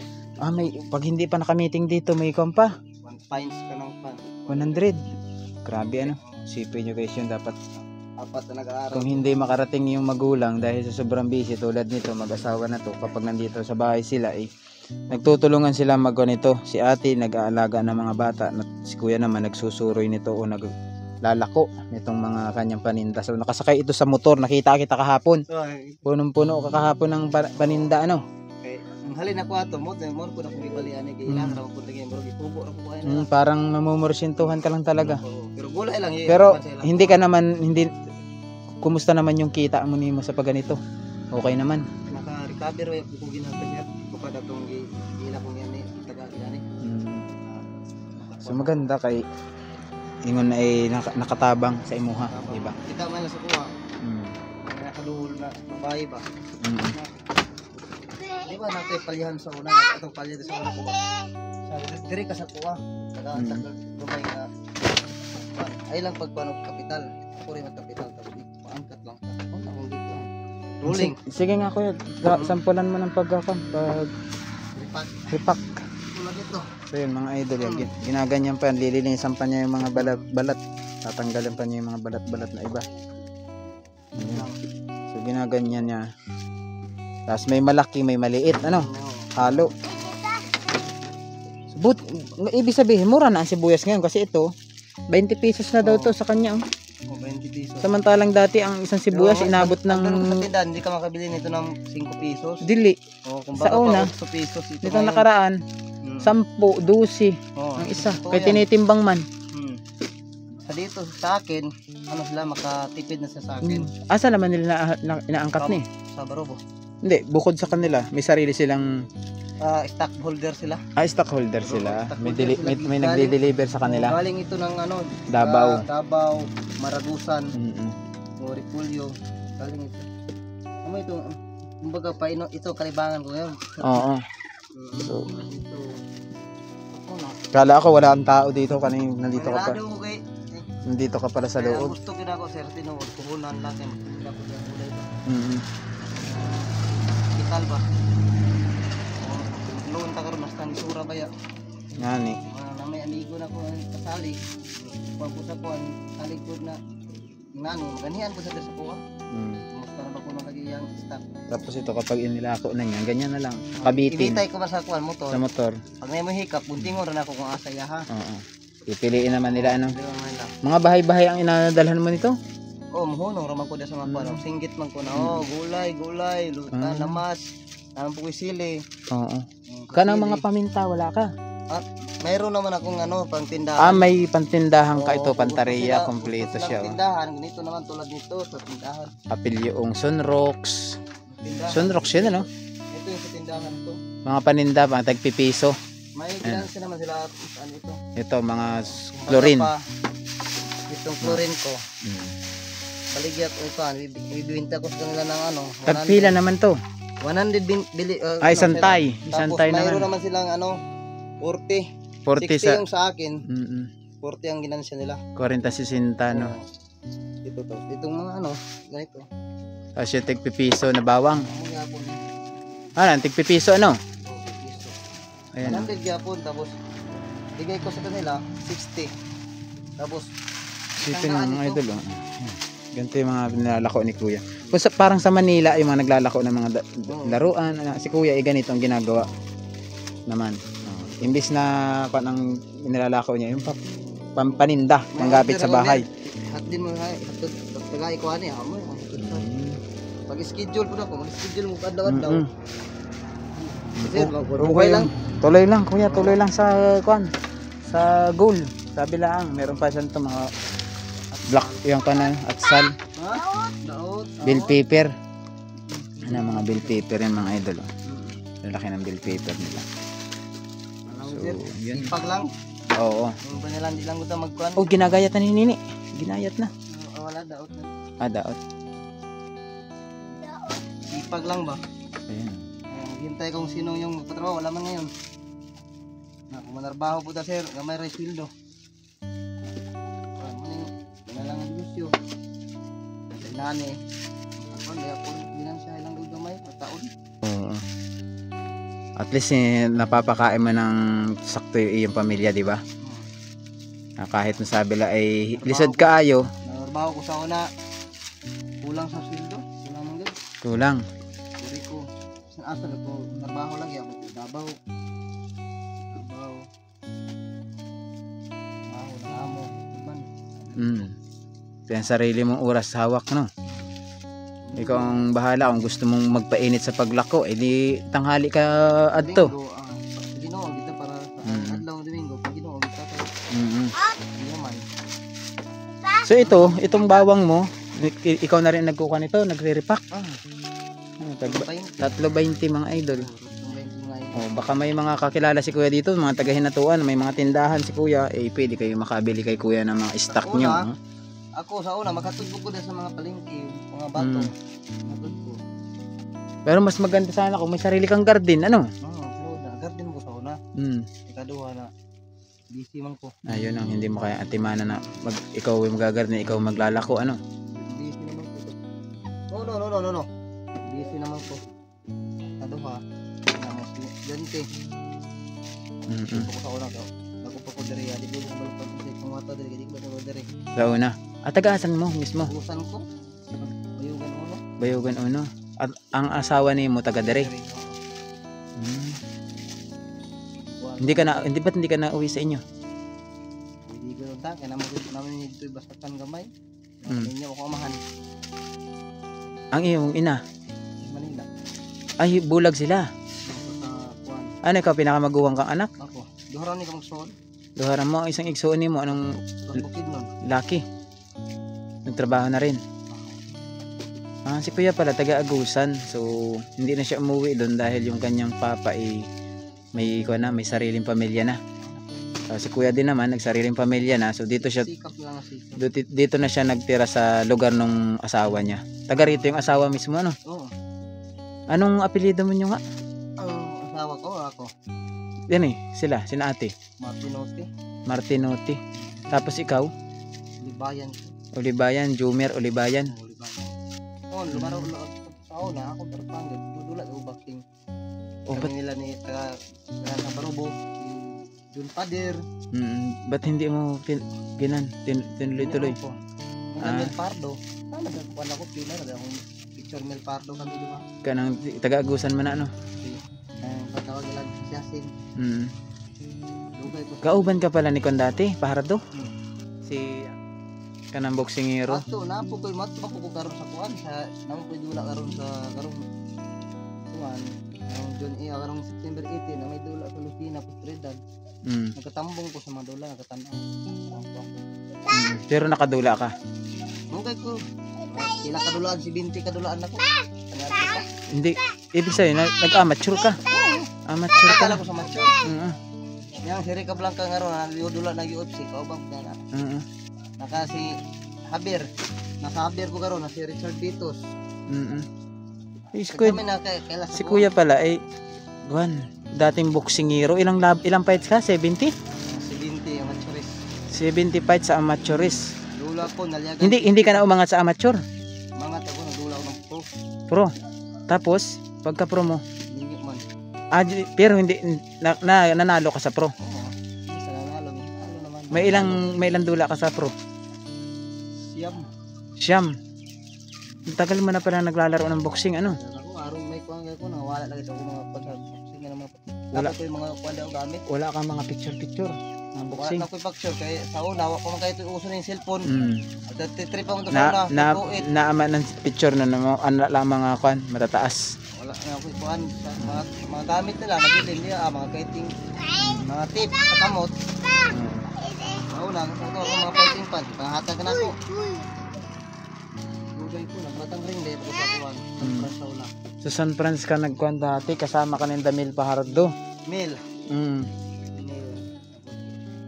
Pag hindi pa naka-meeting dito, may pa. 1 pints ka ng pan. 100. Grabe ano. Isipin nyo guys yun dapat. Apat na nag-aaral. Kung hindi makarating yung magulang dahil sa sobrang busy tulad nito, mag-asawa na to, kapag nandito sa bahay sila nagtutulungan sila magganito. Si ate nag-aalaga ng mga bata, si kuya naman nagsusuroy nito o naglalako nitong mga kanyang paninda. So nakasakay ito sa motor, nakita kita kahapon. Punong-puno kahapon ng paninda ano. Ang halin ako ato mo ko na kung ibalian kay ilang ra ko tingin bro itubo ra ko kuan. Parang namumursintuhan ka lang talaga. Pero gulay lang Pero hindi ka naman kumusta naman yung kita mo nimo sa pagganito? Okay naman. Naka-recover way ko ginagawa niya kapag atong gila ko yan taga yan So maganda kay ingon na nakatabang sa imuha, di ba? Kita man sa kuha. Nakaduhol na bahay ba. Di ba natin palyahan sa una, atong palyahan sa una kuha. Diri ka sa kuha. Taga lumay nga. Ay lang pagpanog kapital. Ako rin ang kapital tapos angkat lang ka. Wala akong dito. Rolling. Sige nga kuya, sampulan mo ng pag ripak. Tulad dito. So yun mga idol, ginaganyan pa yan, lilinisan pa niya yung mga balat, tatanggalin pa niya yung mga balat na iba. So ginaganyan niya. Tapos may malaki, may maliit, halo. So, ibig sabihin, mura na ang sibuyas ngayon kasi ito, 20 pesos na daw to sa kanya. 20 pesos. Samantalang dati ang isang sibuyas inabot ng hindi ka makabili nito ng 5 pesos. Dili. Sa una, 8 pesos ito. Nitong nakaraan, 10, 12 ang isa. Kaya tinitimbang man. Sa dito sa akin, sila makatipid na sa akin. Asa naman nila inaangkat ni? Sa Barobo. Hindi, bukod sa kanila, may sarili silang stockholder sila. Stockholder sila. May nagde-deliver sa kanila. Galing ito ng Davao, Maragusan, Repulyo. Galing ito. Ito, kumbaga pa ito kalibangan ko ngayon. Oo. So, kala ako wala ang tao dito kanina nandito ka pa. Nandito ka pala sa loob. Gusto ko na ako sir tinuod kuhunan natin. Kital ba? Noon ta karon nasta ni sura ba ya? Ngani. Na may amigo na ko kasali. Pagpusa ko ang salikod na ngani maganihan ko sa kuha. Musta na ko na lagi yang stock. Tapos ito kapag inilako na niyan, ganyan na lang. Kabitin. Ibitay ko ba sa kuan motor? Sa motor. Pag may hikap, buntingon rin ako kung asa ya ha. Oo. Pipiliin naman nila mga bahay-bahay ang inadalhan mo nito? Muhunong raman ko sa mga kuan. Singgit man ko na gulay, lutan, lamas, puwi sili. Oo. Kanang mga paminta wala ka? Mayroon naman akong pang tindahan. May pantindahan ka ito, Pantaria, kompleto siya. Tindahan, ganito naman tulad nito sa tindahan. Papilyong Sunrocks. Sunrocks yun ano? Ito yung sa tindahan ko. Mga paninda, mga tagpipiso. May ginansi naman sila ito. Ito, mga chlorine. Itong chlorine ko. Baligya ko ito, bibinta ko sa kanila ng Tagpila naman to. 100 isantay. Isantay naman. Mayroon naman silang 40. 40 60 yung sa akin. 40 ang ginansya nila. 40-60 no. Ito to. Itong mga ganito. Tapos yung tigpipiso na bawang. Tigpipiso ano? Ayan. 100 gyapon tapos bigay ko sa kanila 60. Tapos sipin ng mga idol. Ganito yung mga nilalako ni Kuya. Parang sa Manila yung mga naglalako ng mga laruan. Si Kuya ganito ang ginagawa naman. Imbis na ang nilalako niya yung paninda, panggapit sa bahay. Hat din mo hatod Tagay ko ani amo. Pag schedule po na ko, mag-schedule mo kadlaw-adlaw. Sir, okay lang. Tuloy lang kuya, tuloy lang sa kuan. Sa goal. Sabi lang, meron pa siya ito mga black yung kanan at sal. Ha? Daot. Bill paper. Ano mga bill paper yung mga idol. Oh. Lalaki ng bill paper nila. Ano So, sir? yun. Ipag lang. Oo. Yung pa nila hindi lang ko ta magkuan. Oh, ginagayat na ni Nini. Ginayat na. Wala daot na. Daot. Ipag lang ba? Ayan. Hintay kung sino yung magpatrabaho, wala man ngayon. Na kung manarbaho po ta sir, gamay ra sweldo. Ano lang ang negosyo. Kasi nani. Ako niya po binansya ilang gamay taon. Oo. At least napapakain mo ng sakto yung iyong pamilya, di ba? Kahit masabi la ay lisod kaayo, Nanarbaho ko sa una. Kulang sa sweldo. Kulang man gud. kulang. Diri ko. Sa asa ko narbaho lagi ako Davao. Davao. Amo. Iban. Kaya sarili mong oras hawak, no? Ikaw ang bahala kung gusto mong magpainit sa paglako, edi tanghali ka adto. Ginoo kita para sa adlaw ng Domingo, pag Ginoo kita to. Hindi naman. So itong bawang mo, ikaw na rin nagkuha nito, nagre-repack. 3.20 mga idol. Oh, baka may mga kakilala si kuya dito, mga taga-Hinatuan, may mga tindahan si kuya, pwede kayo makabili kay kuya ng mga stock nyo. No? Ako sa una, makatudbo ko din sa mga palengke, mga bato. Makatudbo. Pero mas maganda sana kung may sarili kang garden, ano? Pero garden ko sa una. Ikaduha na, busy man ko. Ayun ang hindi mo kaya atimana na ikaw yung magagarden, ikaw maglalako, ano? Busy naman ko. No. Busy naman ko. Ikaduha. Gante. Ko sa una ko. Ako pa ko diri, di ko balik pa sa ikong mata diri, di ko ko diri. Sa una. At tagasan mo mismo? Usan ko. Bayugan uno. Bayugan uno. At ang asawa ni mo taga diri. Hindi ka na uwi sa inyo? Hindi ko ta kaya naman dito basakan gamay. Ninyo ako amahan. Ang iyong ina? Manila. Ay, bulag sila. Ano ikaw, pinakamaguwang kang anak? Ako. Duharan ni ka magsuon. Duharan mo, isang igsuon ni mo, anong Bukid nun. laki? Nagtrabaho na rin. Si kuya pala, taga-Agusan. So, hindi na siya umuwi doon dahil yung kanyang papa may sariling pamilya na. Si kuya din naman, nagsariling pamilya na. So, dito na siya nagtira sa lugar ng asawa niya. Taga rito yung asawa mismo, ano? Oo. Anong apelyido mo nyo nga? Asawa ko, ako. Yan sila ate. Martinotti. Tapos ikaw? Olibayan, Jumer, Olibayan. Lumaraw sa una, ako tarpang, dudula ko baking. Kami nila ni taga Barubo, Jun Pader. Ba't hindi mo tinuloy-tuloy? Mel Pardo. Nagkakuan ako, pila na akong picture Mel Pardo kami diba? Kanang taga-Agusan man na, ano? Patawag nila siyasin. Kauban ka pala ni Kondati, Pahardo? Si kanang boksingero. Ato, napo ko karon sa kuan sa namo ko dula karon sa karon kuan. Ang June karon September 18 na may dula sa Lucina Pustredad. Nagkatambong ko sa mga dula, nagkatanaw. Pero nakadula ka? Mungkay ko. Kila kadulaan si Binti kadulaan ako. Hindi, ibig sabihin nag-amateur ka. Amateur ka. Kala ko sa mature. Yang si Rica Blanca nga ron, dula na UFC, kaubang ka na. Naka si Javier, nasa Javier ko karon, na si Richard Vitos. Si kuya pala ay dating boksingero. Ilang fights ka? 70? 70 amateuris. 70 fights sa amateuris. Dula ko nalyagan. Hindi ka na umangat sa amateur. Umangat ako, nagdula ako ng pro. Tapos pagka pro mo, hindi man. Pero hindi nanalo ka sa pro. Nanalo naman. May ilang dula ka sa pro? Siyam. Tagal mo na pala naglalaro ng boxing, ano? Ako arong may kuang ko nawala lagi sa mga pagboxing. nga naman. Wala. Dapat ko yung mga kuwan daw gamit. Wala kang mga picture, mga boxing. Wala na ko yung picture kay sa una wa ko man kayo uso na yung cellphone. At trip ako sa Na, una. na, Tuit. naama ng picture na ano lang mga kwan, matataas. Wala na ako kuan sa mga gamit nila nabilin niya mga kiting mga tip sa kamot. Sa una ko mga fighting pants panghatag na ako. Dugay ko nagbatang ring day ko sa kuwan. Sa una. Sa San Francisco ka nagkwan dati, kasama ka ng Damil Pajardo. Mil.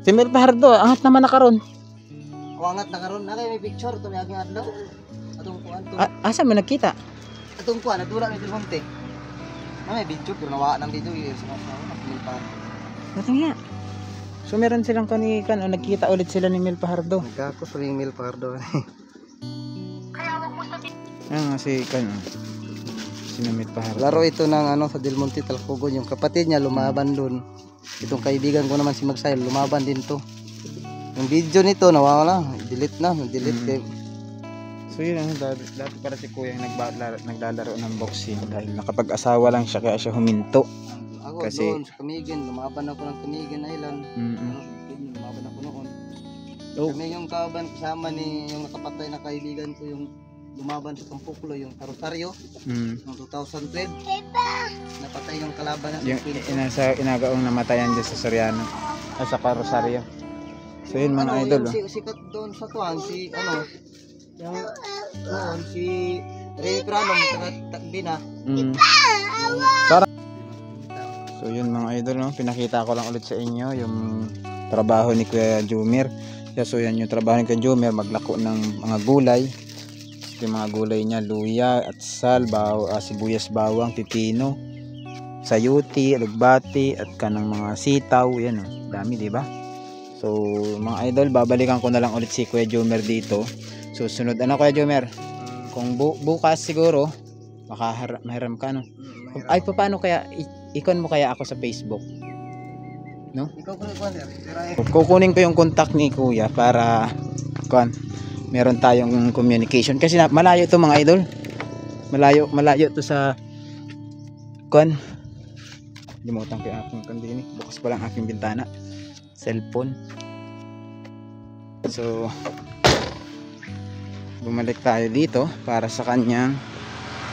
Si Mil Pajardo, angat naman na karon. Kuangat na karon na may picture to may aging adlaw. Atong kuan to. Asa mo nagkita? Atong kuan natula ni Del Monte. Na may video pero nawa ng video yung sa Mil pa. Nating nga. So meron silang kanikan o nagkita ulit sila ni Mil Pajardo. Nagkako sa ring Mil Pardo. Ayan nga si kan. Si Mil Pajardo. Laro ito ng ano sa Del Monte Talcogon yung kapatid niya lumaban doon. Itong kaibigan ko naman si Magsail lumaban din to. Yung video nito nawawala, delete na, delete kay. So yun ang dati para si Kuya yung naglalaro ng boxing dahil nakapag-asawa lang siya kaya siya huminto. Ako Kasi- doon sa Camiguin, lumaban ako ng Camiguin Island. Lumaban ako noon. Oh. Kami yung kaban kasama ni yung nakapatay na kaibigan ko yung lumaban sa Kampuklo yung Rosario noong 2012. Napatay yung kalaban na Yung inagaong namatayan dyan sa Soriano. Sa Rosario. So yun mga ano, idol. yung sikat doon sa tuwan si ano yung noon si Ray Prano tagbina. So yun mga idol, no? Pinakita ko lang ulit sa inyo yung trabaho ni Kuya Jumir. So yan yung trabaho ni Kuya Jumir, maglako ng mga gulay. Yung mga gulay niya, luya at sal, sibuyas, bawang, pipino, sayuti, alugbati at kanang mga sitaw. Yan o, dami diba? So mga idol, babalikan ko na lang ulit si Kuya Jumir dito. So sunod ano Kuya Jumir? Kung bukas siguro mahiram ka no? Ay paano kaya ikon mo kaya ako sa Facebook? No? Ikaw ko sir. Kukunin ko yung contact ni Kuya para meron tayong communication kasi malayo to mga idol. Malayo to sa limutan ko yung aking kandini. Bukas pa lang aking bintana. Cellphone. So bumalik tayo dito para sa kanyang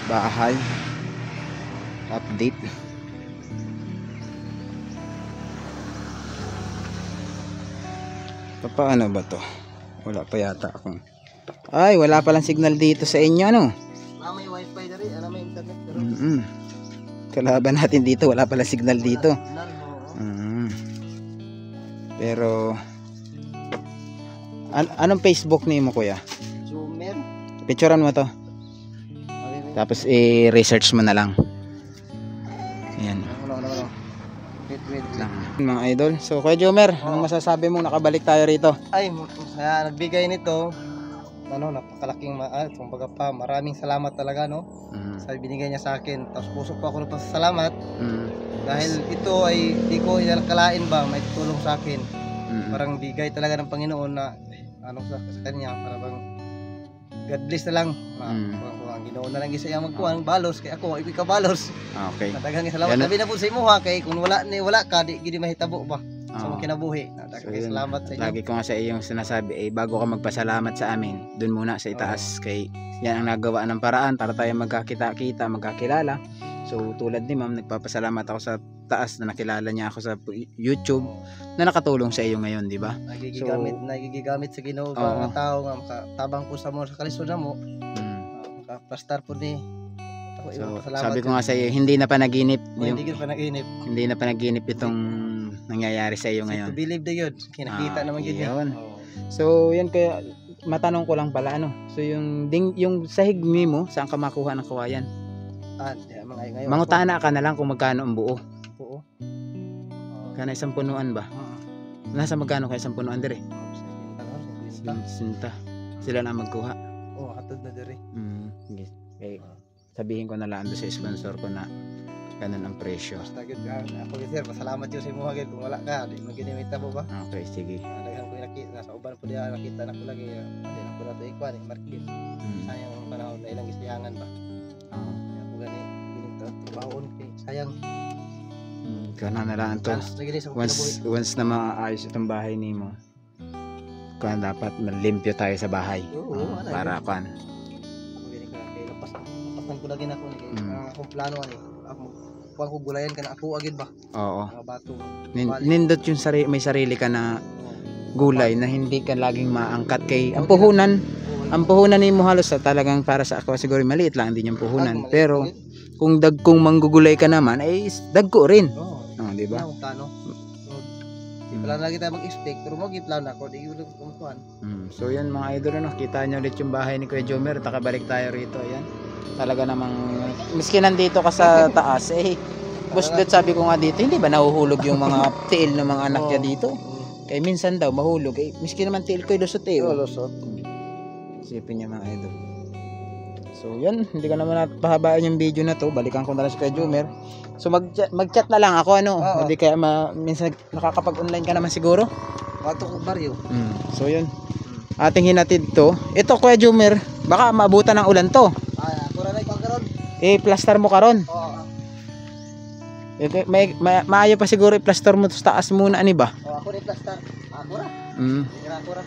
bahay update. Paano ba to? Wala pa yata akong wala palang signal dito sa inyo ano? May wifi na rin, may internet pero Kalaban natin dito, wala palang signal dito. Pero anong Facebook name mo Kuya? Jumir. Picturean mo to. Tapos i-research mo na lang. Ayan. Wait Lang. Mga idol. So Kuya Jomer, anong masasabi mo nakabalik tayo rito? Ay, nagbigay nito. Ano, napakalaking kumbaga pa, maraming salamat talaga no. Sa binigay niya sa akin. Tapos puso ko ako ng pasasalamat. Dahil ito ay di ko inakalain ba may tulong sa akin. Parang bigay talaga ng Panginoon na ano sa kanya para bang God bless na lang. Ang Ginoo na lang gisa magkuhan balos kay ako ikaw balos. Okay. Daghang salamat. Labi na po sa imo ha kay kung wala ka di gid mahitabo ba sa mga kinabuhi. Daghang salamat sa inyo. Lagi ko nga sa iyong sinasabi bago ka magpasalamat sa amin, dun muna sa itaas kay yan ang nagawa ng paraan para tayo magkakita-kita, magkakilala. So tulad ni Ma'am, nagpapasalamat ako sa taas na nakilala niya ako sa YouTube na nakatulong sa iyo ngayon, di ba? Nagigigamit sa Ginoo ba mga tao nga makatabang po sa mo sa kalisod na mo. Makapastar po ni. So, sabi ko nga sa iyo, hindi na panaginip hindi na panaginip itong nangyayari sa iyo ngayon. To believe the yun. Kinakita naman yun. So, yan kaya matanong ko lang pala ano. So, yung sahig mo, saan ka makuha ng kawayan? Mangutana ka na lang kung magkano ang buo. Oo. Kana isang punuan ba? Nasa magkano kaya isang punuan dire? Sinta. Sila na magkuha. Oo, hatod na dire. Okay. Sabihin ko na lang doon sa sponsor ko na ganun ang presyo. Basta gid ako sir, pasalamat yo sa imo hagid kung wala ka, di maginimita mo ba? Okay, sige. Daghan ko nakita sa uban po diha nakita na ko lagi, di na ko na to ikuan market. Sayang ang panahon na ilang gisiyangan ba. Ako gani ginito bawon kay sayang. Kana na lang to. Chance lagi sa kinabuhi. Once na maayos itong bahay nimo, kan dapat malimpyo tayo sa bahay. Oo, wala Para yun. kan. Mabili ka kay lapas ko lagi na ako ni Mm. akong plano ani. Ako kuan ko gulayan kana ako agid ba. Oo. Mga bato. Nindot yung may sarili ka na gulay na hindi ka laging maangkat kay ang puhunan. Ang puhunan nimo halos sa talagang para sa ako siguro maliit lang din yung puhunan. Pero kung dagkong manggugulay ka naman ay dagko rin. oo. Oh, di ba? Ba? Plano. Di pala lagi tayo mag-expect pero mo giplan ako di yun kung kuan. So yun mga idol, no? Kita nyo ulit yung bahay ni Kuya Jomer. Takabalik tayo rito. Ayan. Talaga namang miski nandito ka sa taas eh. Boss Dot, sabi ko nga dito, hindi ba nahuhulog yung mga tiil ng mga anak niya dito? Kaya minsan daw mahulog eh. Miski naman tiil ko lusot eh. Oo, lusot. Isipin niya mga idol. So yun, hindi ko naman napahabaan yung video na to. Balikan ko na lang si Kuya Jomer. So mag-chat na lang ako ano. Oo. Hindi kaya minsan nakakapag-online ka naman siguro. Bato ko baryo. So yun. Ating hinatid to. Ito Kuya Jomer, baka maabutan ng ulan to. Ako ra lay karon. I-plaster mo karon. Oo. Maayo pa siguro i-plaster mo sa taas muna ani ba? Ako ni plaster. Ako ra. Tingnan ako ra.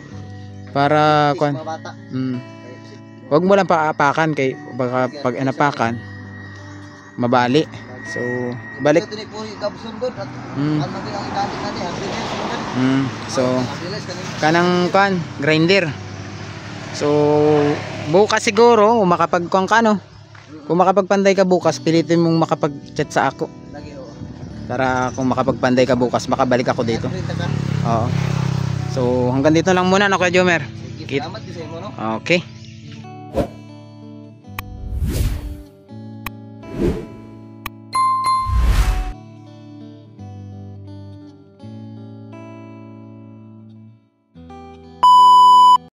Para Kuan. kwan. Mga bata. Wag mo lang paapakan kay baka pag inapakan mabali. So balik. Ito ni po gabson gud at Mm. ano ang idali na ni happiness. So Happiness kanina. kanang kwan grinder. So bukas siguro kung makapagkuan ka no. Kung makapagpanday ka bukas, pilitin mong makapag-chat sa ako. Lagi oo. Para kung makapagpanday ka bukas, makabalik ako dito. Printa ka. Oo. So hanggang dito lang muna no Kuya Jomer. Sige, salamat din sa imo no. Okay.